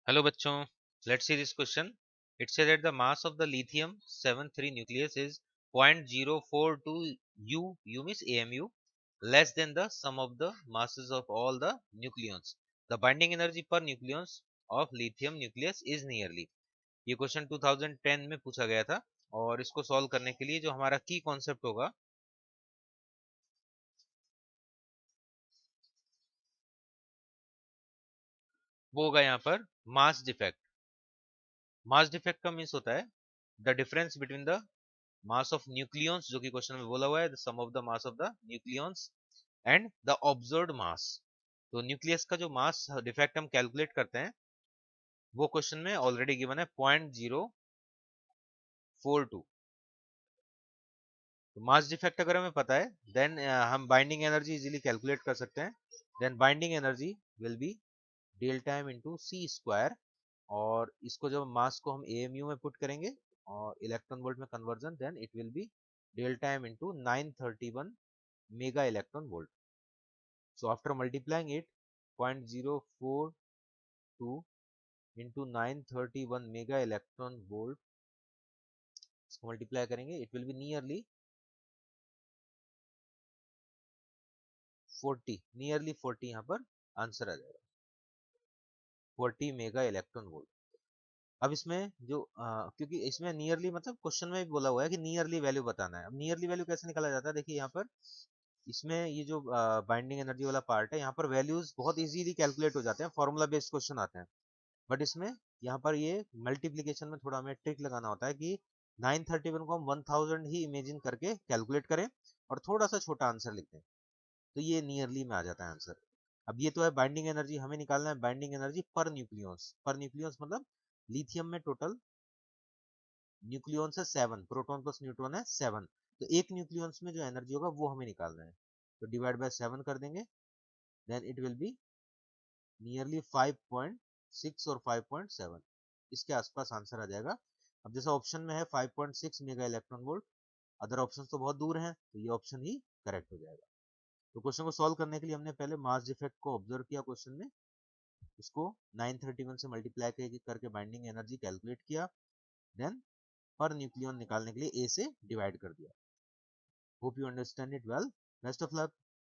Hello bachchon, let's see this question. It says that the mass of the lithium 73 nucleus is 0.042 U means AMU less than the sum of the masses of all the nucleons. The binding energy per nucleons of lithium nucleus is nearly. ये question 2010 में पूछा गया था और इसको solve करने के लिए जो हमारा की कॉन्सेप्ट होगा वो होगा यहाँ पर मास डिफेक्ट। मास डिफेक्ट का मीन्स होता है the difference between the mass of nucleons जो कि क्वेश्चन में बोला हुआ है the sum of the mass of the nucleons and the observed mass. तो न्यूक्लियस का जो मास डिफेक्ट हम कैलकुलेट करते हैं वो क्वेश्चन में ऑलरेडी गिवन है 0.042। तो मास डिफेक्ट अगर हमें पता है देन हम बाइंडिंग एनर्जी इजीली कैलकुलेट कर सकते हैं। Then binding energy will be del time into c square और इसको जब मास को हम एएमयू में पुट करेंगे और इलेक्ट्रॉन वोल्ट में conversion then it will be del time into 931 mega electron volt. So after multiplying it 0.042 into 931 mega electron volt इसको मल्टीप्लाई करेंगे इट विल बी नियरली 40 यहाँ पर आंसर आ जाएगा 40 मेगा इलेक्ट्रॉन वोल्ट। अब इसमें जो क्योंकि इसमें नियरली मतलब क्वेश्चन में भी बोला हुआ है कि नियरली वैल्यू बताना है। अब नियरली वैल्यू कैसे निकाला जाता है देखिए यहाँ पर इसमें ये जो बाइंडिंग एनर्जी वाला पार्ट है यहाँ पर वैल्यूज बहुत इजीली कैलकुलेट हो जाते हैं, फॉर्मूला बेस्ड क्वेश्चन आते हैं। बट इसमें यहाँ पर ये मल्टीप्लीकेशन में थोड़ा हमें ट्रिक लगाना होता है कि 931 को हम 1000 ही इमेजिन करके कैलकुलेट करें और थोड़ा सा छोटा आंसर लिखते हैं तो ये नियरली में आ जाता है आंसर। अब ये तो है बाइंडिंग एनर्जी, हमें निकालना है बाइंडिंग एनर्जी पर न्यूक्लियंस। पर न्यूक्लियंस मतलब लिथियम में टोटल न्यूक्लियंस है 7, प्रोटॉन प्लस न्यूट्रॉन है 7, तो एक न्यूक्लियंस में जो एनर्जी होगा वो हमें निकालना है। तो डिवाइड बाय 7 कर देंगे then it will be nearly 5.6 और 5.7 इसके आसपास आंसर आ जाएगा। अब जैसा ऑप्शन में है 5.6 mega electron volt, other option तो बहुत दूर हैं तो ये ऑप्शन ही करेक्ट हो जाएगा। तो क्वेश्चन को सॉल्व करने के लिए हमने पहले मास डिफेक्ट को ऑब्जर्व किया क्वेश्चन में, उसको 931 से मल्टीप्लाई करके बाइंडिंग एनर्जी कैलकुलेट किया, देन पर न्यूक्लियन निकालने के लिए ए से डिवाइड कर दिया। Hope you understand it well. Best of luck.